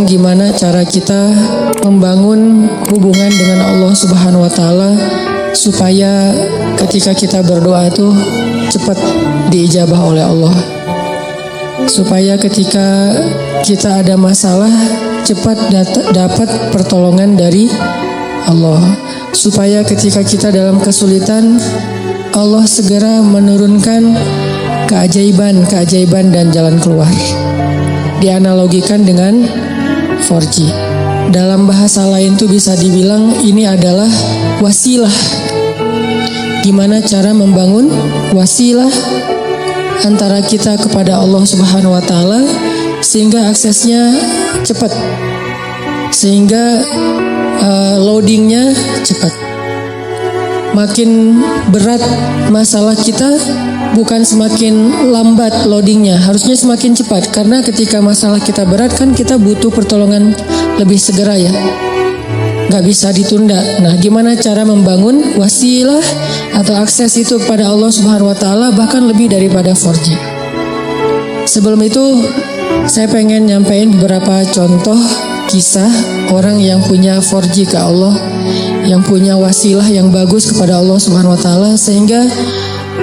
Gimana cara kita membangun hubungan dengan Allah Subhanahu wa Ta'ala supaya ketika kita berdoa itu cepat diijabah oleh Allah, supaya ketika kita ada masalah cepat dapat pertolongan dari Allah, supaya ketika kita dalam kesulitan Allah segera menurunkan keajaiban dan jalan keluar. Dianalogikan dengan 4G. Dalam bahasa lain tuh bisa dibilang ini adalah wasilah. Gimana cara membangun wasilah antara kita kepada Allah Subhanahu wa Ta'ala sehingga aksesnya cepat, sehingga loadingnya cepat. Makin berat masalah kita, bukan semakin lambat loadingnya, harusnya semakin cepat. Karena ketika masalah kita berat kan kita butuh pertolongan lebih segera ya, gak bisa ditunda. Nah, gimana cara membangun wasilah atau akses itu kepada Allah Subhanahu wa Ta'ala bahkan lebih daripada 4G. Sebelum itu saya pengen nyampein beberapa contoh kisah orang yang punya 4G ke Allah, yang punya wasilah yang bagus kepada Allah Subhanahu wa Ta'ala, sehingga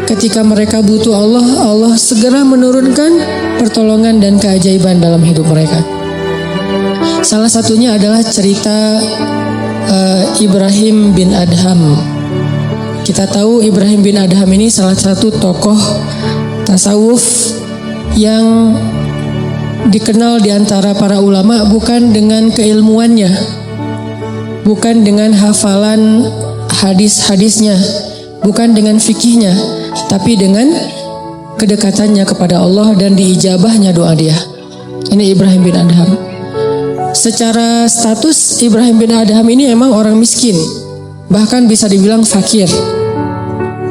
ketika mereka butuh Allah, Allah segera menurunkan pertolongan dan keajaiban dalam hidup mereka. Salah satunya adalah cerita Ibrahim bin Adham. Kita tahu Ibrahim bin Adham ini salah satu tokoh tasawuf yang dikenal di antara para ulama bukan dengan keilmuannya, bukan dengan hafalan hadis-hadisnya, bukan dengan fikihnya, tapi dengan kedekatannya kepada Allah dan diijabahnya doa dia. Ini Ibrahim bin Adham. Secara status Ibrahim bin Adham ini emang orang miskin, bahkan bisa dibilang fakir.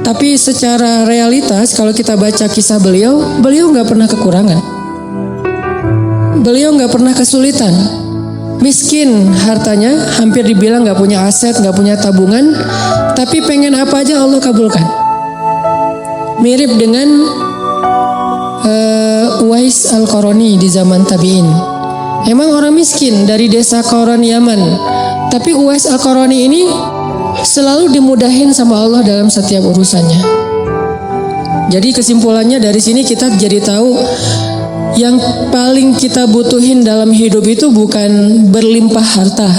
Tapi secara realitas kalau kita baca kisah beliau nggak pernah kekurangan. Beliau nggak pernah kesulitan. Miskin hartanya, hampir dibilang nggak punya aset, nggak punya tabungan, tapi pengen apa aja Allah kabulkan. Mirip dengan Uwais Al-Qarani di zaman tabi'in. Emang orang miskin dari desa Qaran Yaman, tapi Uwais Al-Qarani ini selalu dimudahin sama Allah dalam setiap urusannya. Jadi kesimpulannya dari sini kita jadi tahu yang paling kita butuhin dalam hidup itu bukan berlimpah harta.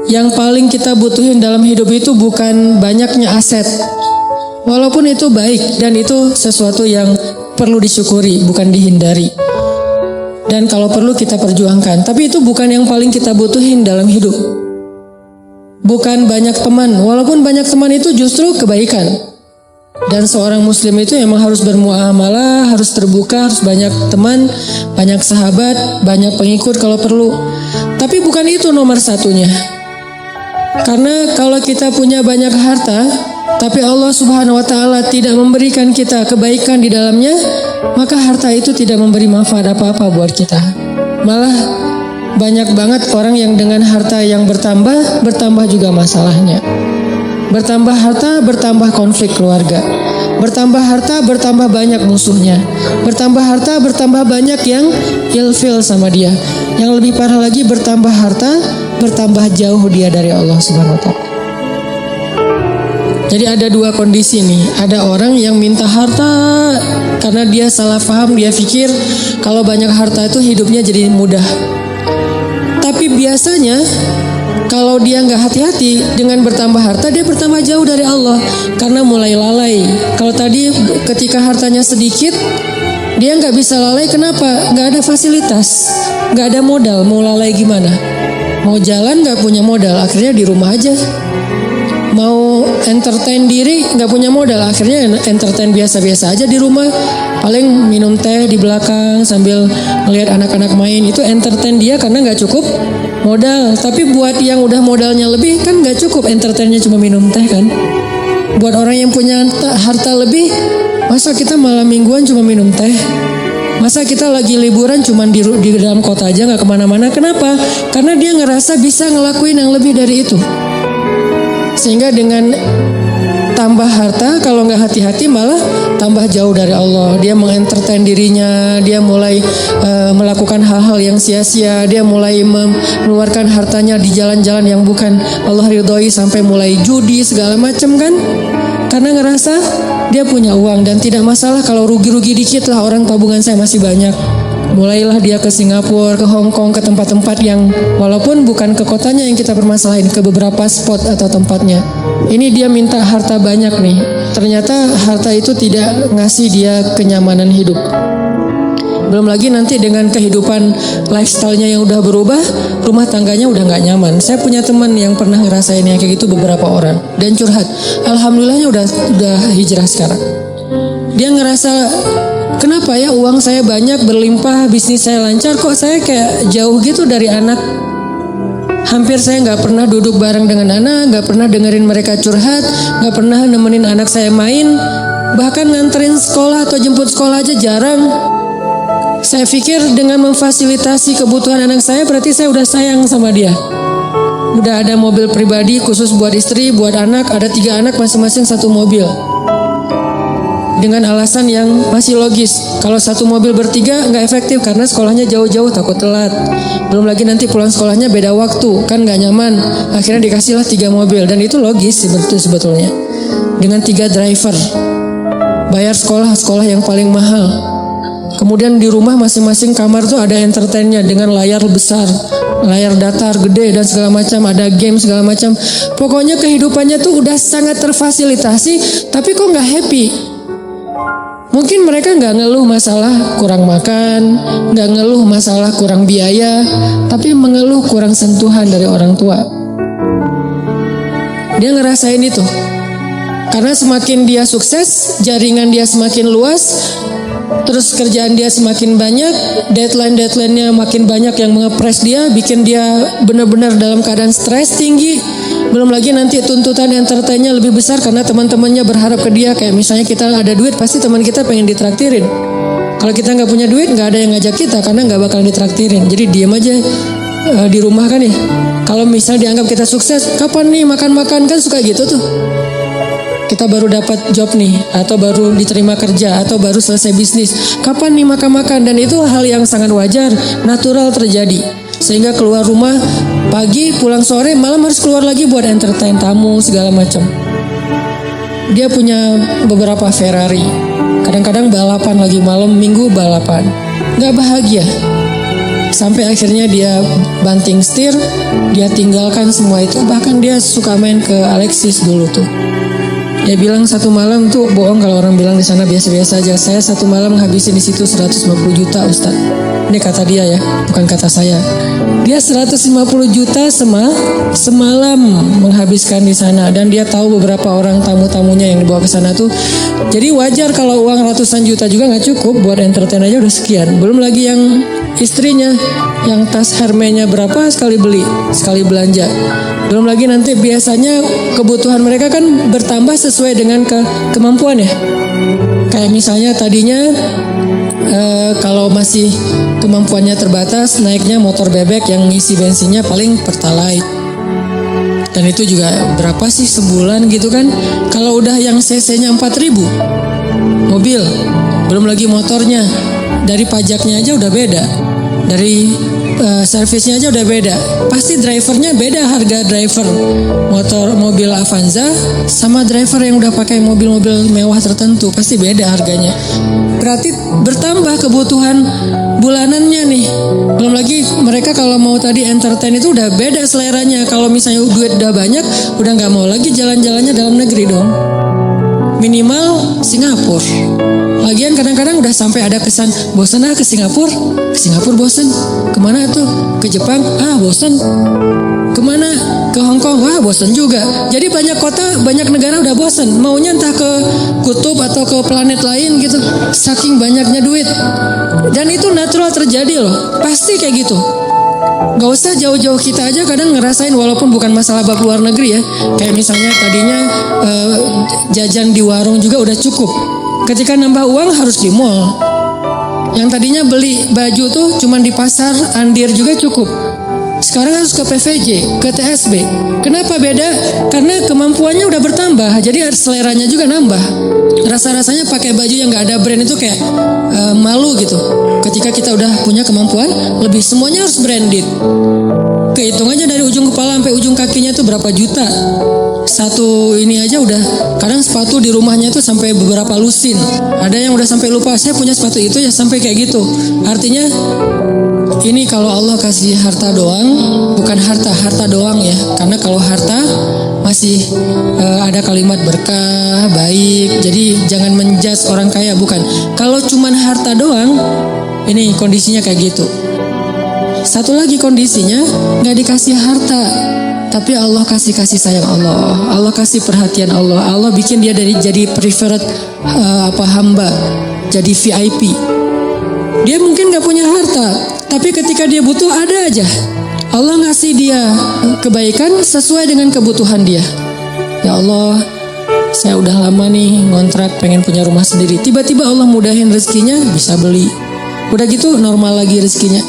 Yang paling kita butuhin dalam hidup itu bukan banyaknya aset. Walaupun itu baik dan itu sesuatu yang perlu disyukuri, bukan dihindari. Dan kalau perlu kita perjuangkan. Tapi itu bukan yang paling kita butuhin dalam hidup. Bukan banyak teman. Walaupun banyak teman itu justru kebaikan. Dan seorang muslim itu emang harus bermuamalah, harus terbuka, harus banyak teman, banyak sahabat, banyak pengikut kalau perlu. Tapi bukan itu nomor satunya. Karena kalau kita punya banyak harta, tapi Allah Subhanahu wa Ta'ala tidak memberikan kita kebaikan di dalamnya, maka harta itu tidak memberi manfaat apa-apa buat kita. Malah banyak banget orang yang dengan harta yang bertambah juga masalahnya. Bertambah harta, bertambah konflik keluarga. Bertambah harta, bertambah banyak musuhnya. Bertambah harta, bertambah banyak yang ilfil sama dia. Yang lebih parah lagi, bertambah harta, bertambah jauh dia dari Allah Subhanahu wa Ta'ala. Jadi ada dua kondisi nih. Ada orang yang minta harta karena dia salah paham, dia pikir kalau banyak harta itu hidupnya jadi mudah. Tapi biasanya kalau dia nggak hati-hati dengan bertambah harta, dia bertambah jauh dari Allah karena mulai lalai. Kalau tadi ketika hartanya sedikit, dia nggak bisa lalai. Kenapa? Nggak ada fasilitas, nggak ada modal. Mau lalai gimana? Mau jalan nggak punya modal, akhirnya di rumah aja. Mau entertain diri nggak punya modal, akhirnya entertain biasa-biasa aja di rumah. Paling minum teh di belakang sambil melihat anak-anak main. Itu entertain dia karena nggak cukup modal. Tapi buat yang udah modalnya lebih kan nggak cukup entertainnya cuma minum teh kan. Buat orang yang punya harta lebih, masa kita malam mingguan cuma minum teh? Masa kita lagi liburan cuma di dalam kota aja nggak kemana-mana? Kenapa? Karena dia ngerasa bisa ngelakuin yang lebih dari itu. Sehingga dengan tambah harta, kalau nggak hati-hati malah tambah jauh dari Allah. Dia mengentertain dirinya, dia mulai melakukan hal-hal yang sia-sia, dia mulai mengeluarkan hartanya di jalan-jalan yang bukan Allah ridhoi, sampai mulai judi segala macam kan. Karena ngerasa dia punya uang dan tidak masalah kalau rugi-rugi dikit lah, orang tabungan saya masih banyak. Mulailah dia ke Singapura, ke Hong Kong, ke tempat-tempat yang walaupun bukan ke kotanya yang kita permasalahin, ke beberapa spot atau tempatnya. Ini dia minta harta banyak nih. Ternyata harta itu tidak ngasih dia kenyamanan hidup. Belum lagi nanti dengan kehidupan lifestyle-nya yang udah berubah, rumah tangganya udah nggak nyaman. Saya punya teman yang pernah ngerasain yang kayak gitu beberapa orang dan curhat. Alhamdulillahnya udah hijrah sekarang. Dia ngerasa, kenapa ya uang saya banyak, berlimpah, bisnis saya lancar, kok saya kayak jauh gitu dari anak. Hampir saya nggak pernah duduk bareng dengan anak, nggak pernah dengerin mereka curhat, nggak pernah nemenin anak saya main, bahkan nganterin sekolah atau jemput sekolah aja jarang. Saya pikir dengan memfasilitasi kebutuhan anak saya berarti saya udah sayang sama dia. Udah ada mobil pribadi khusus buat istri, buat anak, ada 3 anak masing-masing 1 mobil. Dengan alasan yang masih logis. Kalau 1 mobil bertiga nggak efektif karena sekolahnya jauh-jauh, takut telat. Belum lagi nanti pulang sekolahnya beda waktu, kan nggak nyaman. Akhirnya dikasihlah 3 mobil dan itu logis sebetulnya. Dengan 3 driver, bayar sekolah yang paling mahal. Kemudian di rumah masing-masing kamar tuh ada entertainnya dengan layar besar, layar datar gede dan segala macam, ada game segala macam. Pokoknya kehidupannya tuh udah sangat terfasilitasi, tapi kok nggak happy. Mungkin mereka nggak ngeluh masalah kurang makan, nggak ngeluh masalah kurang biaya, tapi mengeluh kurang sentuhan dari orang tua. Dia ngerasain itu. Karena semakin dia sukses, jaringan dia semakin luas, terus kerjaan dia semakin banyak, deadline-nya makin banyak yang mengepres dia, bikin dia benar-benar dalam keadaan stres tinggi. Belum lagi nanti tuntutan entertainnya lebih besar karena teman-temannya berharap ke dia. Kayak misalnya kita ada duit, pasti teman kita pengen ditraktirin. Kalau kita nggak punya duit, nggak ada yang ngajak kita karena nggak bakal ditraktirin. Jadi diam aja di rumah kan ya. Kalau misalnya dianggap kita sukses, kapan nih makan-makan, kan suka gitu tuh. Kita baru dapat job nih, atau baru diterima kerja, atau baru selesai bisnis. Kapan nih makan-makan? Dan itu hal yang sangat wajar, natural terjadi. Sehingga keluar rumah pagi, pulang sore, malam harus keluar lagi buat entertain tamu segala macam. Dia punya beberapa Ferrari. Kadang-kadang balapan lagi, malam minggu balapan. Gak bahagia. Sampai akhirnya dia banting setir, dia tinggalkan semua itu. Bahkan dia suka main ke Alexis dulu tuh. Dia bilang 1 malam tuh bohong kalau orang bilang di sana biasa-biasa aja. Saya 1 malam ngabisin di situ 150 juta Ustaz. Ini kata dia ya, bukan kata saya. Dia 150 juta semalam menghabiskan di sana, dan dia tahu beberapa orang tamu-tamunya yang dibawa ke sana tuh. Jadi wajar kalau uang ratusan juta juga nggak cukup buat entertain aja udah sekian. Belum lagi yang istrinya, yang tas Hermes-nya berapa sekali beli, sekali belanja. Belum lagi nanti biasanya kebutuhan mereka kan bertambah sesuai dengan kemampuan ya. Kayak misalnya tadinya kalau masih kemampuannya terbatas, naiknya motor bebek yang ngisi bensinnya paling Pertalite. Dan itu juga berapa sih sebulan gitu kan. Kalau udah yang cc-nya 4.000 mobil, belum lagi motornya, dari pajaknya aja udah beda, dari servisnya aja udah beda. Pasti drivernya beda, harga driver mobil Avanza sama driver yang udah pakai mobil-mobil mewah tertentu pasti beda harganya. Berarti bertambah kebutuhan bulanannya nih. Belum lagi mereka kalau mau tadi entertain itu udah beda seleranya. Kalau misalnya duit udah banyak, udah nggak mau lagi jalan-jalannya dalam negeri dong. Minimal Singapura. Lagian kadang-kadang udah sampai ada kesan bosan ke Singapura. Ke Singapura bosan. Kemana tuh? Ke Jepang? Bosan. Kemana? Ke Hong Kong? Bosan juga. Jadi banyak kota, banyak negara udah bosan. Maunya entah ke kutub atau ke planet lain gitu. Saking banyaknya duit. Dan itu natural terjadi loh. Pasti kayak gitu. Gak usah jauh-jauh, kita aja kadang ngerasain, walaupun bukan masalah bab luar negeri ya. Kayak misalnya tadinya jajan di warung juga udah cukup. Ketika nambah uang harus di mall. Yang tadinya beli baju tuh cuman di pasar Andir juga cukup. Sekarang harus ke PVJ, ke TSB. Kenapa beda? Karena kemampuannya udah bertambah, jadi seleranya juga nambah. Rasa-rasanya pakai baju yang gak ada brand itu kayak malu gitu. Ketika kita udah punya kemampuan lebih, semuanya harus branded. Kehitung aja dari ujung kepala sampai ujung kakinya itu berapa juta. Satu ini aja udah, kadang sepatu di rumahnya tuh sampai beberapa lusin. Ada yang udah sampai lupa, saya punya sepatu itu ya sampai kayak gitu. Artinya ini kalau Allah kasih harta doang, bukan harta doang ya. Karena kalau harta masih ada kalimat berkah, baik. Jadi jangan menjudge orang kaya, bukan. Kalau cuman harta doang, ini kondisinya kayak gitu. Satu lagi kondisinya nggak dikasih harta, tapi Allah kasih sayang Allah, Allah kasih perhatian Allah, Allah bikin dia jadi preferred hamba, jadi VIP. Dia mungkin nggak punya harta, tapi ketika dia butuh ada aja. Allah ngasih dia kebaikan sesuai dengan kebutuhan dia. Ya Allah, saya udah lama nih ngontrak pengen punya rumah sendiri. Tiba-tiba Allah mudahin rezekinya bisa beli. Udah gitu normal lagi rezekinya.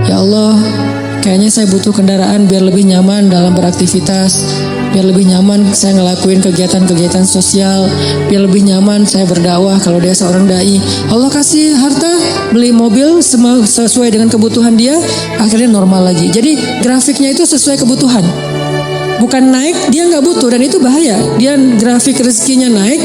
Ya Allah, kayaknya saya butuh kendaraan biar lebih nyaman dalam beraktivitas, biar lebih nyaman saya ngelakuin kegiatan-kegiatan sosial, biar lebih nyaman saya berdakwah kalau dia seorang dai. Allah kasih harta, beli mobil sesuai dengan kebutuhan dia, akhirnya normal lagi. Jadi grafiknya itu sesuai kebutuhan. Bukan naik, dia nggak butuh, dan itu bahaya. Dia grafik rezekinya naik,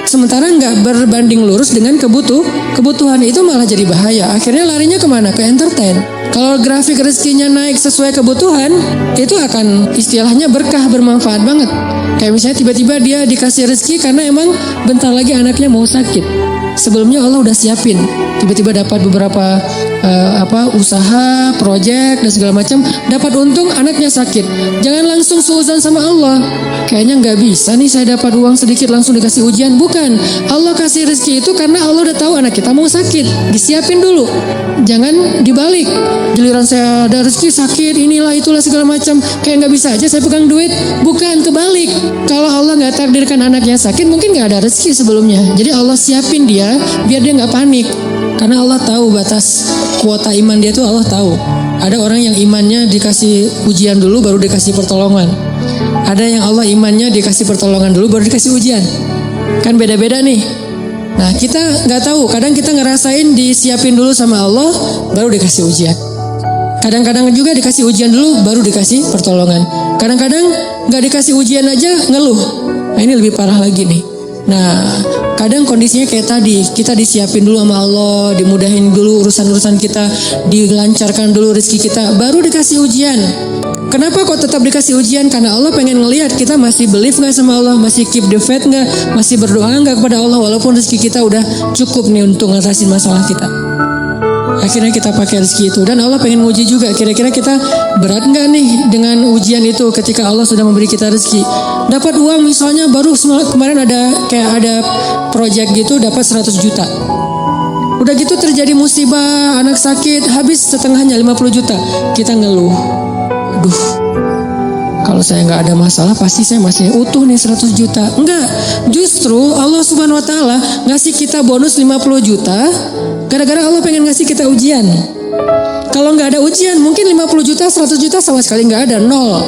sementara nggak berbanding lurus dengan kebutuhan, itu malah jadi bahaya. Akhirnya larinya kemana? Ke entertain. Kalau grafik rezekinya naik sesuai kebutuhan, itu akan istilahnya berkah, bermanfaat banget. Kayak misalnya tiba-tiba dia dikasih rezeki karena emang bentar lagi anaknya mau sakit. Sebelumnya Allah udah siapin. Tiba-tiba dapat beberapa usaha, proyek dan segala macam, dapat untung, anaknya sakit. Jangan langsung suuzan sama Allah. Kayaknya nggak bisa nih saya dapat uang sedikit langsung dikasih ujian. Bukan. Allah kasih rezeki itu karena Allah udah tahu anak kita mau sakit. Disiapin dulu. Jangan dibalik. Giliran saya ada rezeki sakit, inilah itulah segala macam. Kayak nggak bisa aja saya pegang duit. Bukan, kebalik. Kalau Allah nggak takdirkan anaknya sakit, mungkin nggak ada rezeki sebelumnya. Jadi Allah siapin dia biar dia nggak panik. Karena Allah tahu batas kuota iman dia tuh, Allah tahu. Ada orang yang imannya dikasih ujian dulu baru dikasih pertolongan. Ada yang Allah imannya dikasih pertolongan dulu baru dikasih ujian. Kan beda-beda nih. Nah kita nggak tahu. Kadang kita ngerasain disiapin dulu sama Allah baru dikasih ujian. Kadang-kadang juga dikasih ujian dulu baru dikasih pertolongan. Kadang-kadang nggak dikasih ujian aja ngeluh. Nah ini lebih parah lagi nih. Nah kadang kondisinya kayak tadi, kita disiapin dulu sama Allah, dimudahin dulu urusan-urusan kita, dilancarkan dulu rezeki kita, baru dikasih ujian. Kenapa kok tetap dikasih ujian? Karena Allah pengen ngelihat kita masih believe gak sama Allah, masih keep the faith gak, masih berdoa gak kepada Allah walaupun rezeki kita udah cukup nih untuk ngatasin masalah kita. Akhirnya kita pakai rezeki itu, dan Allah pengen nguji juga, kira-kira kita berat gak nih dengan ujian itu ketika Allah sudah memberi kita rezeki. Dapat uang misalnya baru kemarin ada project gitu dapat 100 juta. Udah gitu terjadi musibah, anak sakit, habis setengahnya 50 juta. Kita ngeluh. Aduh, kalau saya nggak ada masalah pasti saya masih utuh nih 100 juta. Enggak, justru Allah Subhanahu Wa Taala ngasih kita bonus 50 juta gara-gara Allah pengen ngasih kita ujian. Kalau nggak ada ujian mungkin 50 juta, 100 juta sama sekali nggak ada, nol.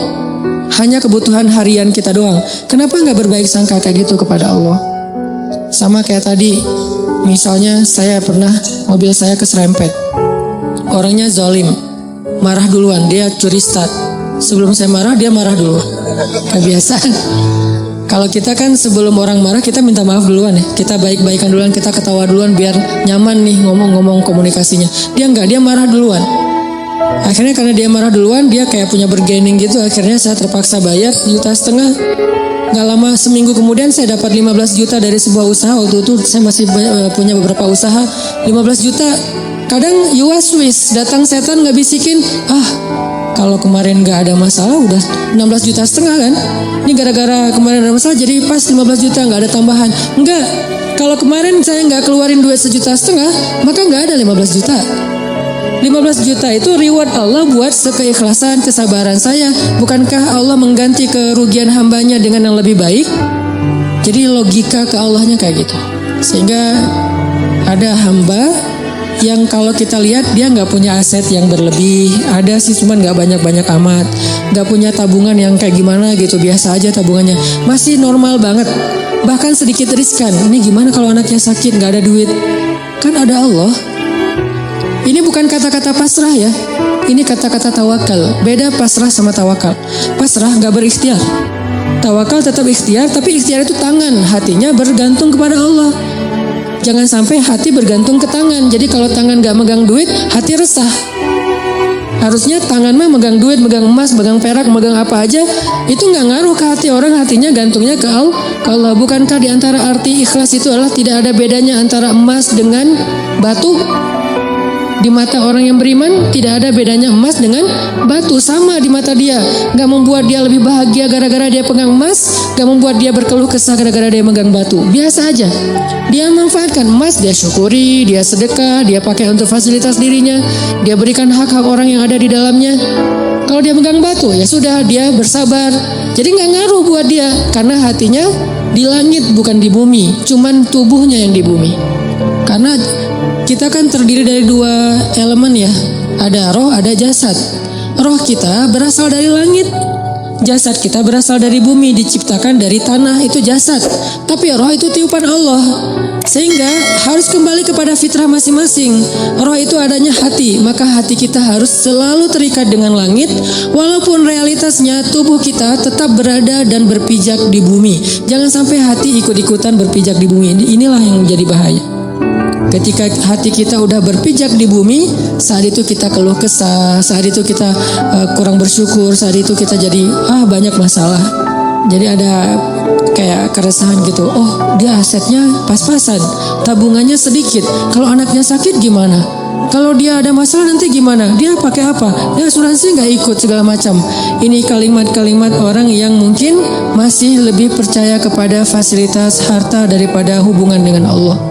Hanya kebutuhan harian kita doang. Kenapa nggak berbaik sangka kayak gitu kepada Allah? Sama kayak tadi, misalnya saya pernah mobil saya keserempet. Orangnya zalim, marah duluan, dia curi start. Sebelum saya marah, dia marah dulu. Kebiasaan. Kalau kita kan sebelum orang marah kita minta maaf duluan ya. Kita baik-baikan duluan, kita ketawa duluan biar nyaman nih ngomong-ngomong komunikasinya. Dia enggak, dia marah duluan. Akhirnya karena dia marah duluan, dia kayak punya bargaining gitu. Akhirnya saya terpaksa bayar 1,5 juta. Gak lama seminggu kemudian saya dapat 15 juta dari sebuah usaha. Waktu itu saya masih punya beberapa usaha. 15 juta. Kadang you was wish, datang setan gak bisikin, kalau kemarin gak ada masalah udah 16,5 juta kan. Ini gara-gara kemarin ada masalah jadi pas 15 juta gak ada tambahan. Enggak, kalau kemarin saya gak keluarin duit 1,5 juta, maka gak ada 15 juta. 15 juta itu reward Allah buat keikhlasan, kesabaran saya. Bukankah Allah mengganti kerugian hambanya dengan yang lebih baik? Jadi logika ke Allahnya kayak gitu. Sehingga ada hamba yang kalau kita lihat dia nggak punya aset yang berlebih, ada sih cuman nggak banyak-banyak amat, nggak punya tabungan yang kayak gimana gitu, biasa aja tabungannya, masih normal banget, bahkan sedikit riskan. Ini gimana kalau anaknya sakit nggak ada duit? Kan ada Allah. Ini bukan kata-kata pasrah ya, ini kata-kata tawakal. Beda pasrah sama tawakal. Pasrah nggak berikhtiar, tawakal tetap ikhtiar, tapi ikhtiar itu tangan, hatinya bergantung kepada Allah. Jangan sampai hati bergantung ke tangan. Jadi kalau tangan gak megang duit, hati resah. Harusnya tangan mah megang duit, megang emas, megang perak, megang apa aja, itu gak ngaruh ke hati orang, hatinya gantungnya ke Allah. Bukankah di antara arti ikhlas itu adalah tidak ada bedanya antara emas dengan batu? Di mata orang yang beriman tidak ada bedanya emas dengan batu, sama di mata dia. Gak membuat dia lebih bahagia gara-gara dia pegang emas, gak membuat dia berkeluh kesah gara-gara dia megang batu. Biasa aja. Dia manfaatkan emas, dia syukuri, dia sedekah, dia pakai untuk fasilitas dirinya, dia berikan hak-hak orang yang ada di dalamnya. Kalau dia megang batu, ya sudah, dia bersabar. Jadi gak ngaruh buat dia, karena hatinya di langit bukan di bumi, cuman tubuhnya yang di bumi. Karena kita kan terdiri dari dua elemen ya, ada roh, ada jasad. Roh kita berasal dari langit, jasad kita berasal dari bumi, diciptakan dari tanah, itu jasad. Tapi roh itu tiupan Allah, sehingga harus kembali kepada fitrah masing-masing. Roh itu adanya hati, maka hati kita harus selalu terikat dengan langit, walaupun realitasnya tubuh kita tetap berada dan berpijak di bumi. Jangan sampai hati ikut-ikutan berpijak di bumi. Inilah yang menjadi bahaya. Ketika hati kita udah berpijak di bumi, saat itu kita keluh kesah, saat itu kita kurang bersyukur, saat itu kita jadi banyak masalah. Jadi ada kayak keresahan gitu. Oh, dia asetnya pas-pasan, tabungannya sedikit. Kalau anaknya sakit gimana? Kalau dia ada masalah nanti gimana? Dia pakai apa? Dia asuransi nggak ikut, segala macam. Ini kalimat-kalimat orang yang mungkin masih lebih percaya kepada fasilitas harta daripada hubungan dengan Allah.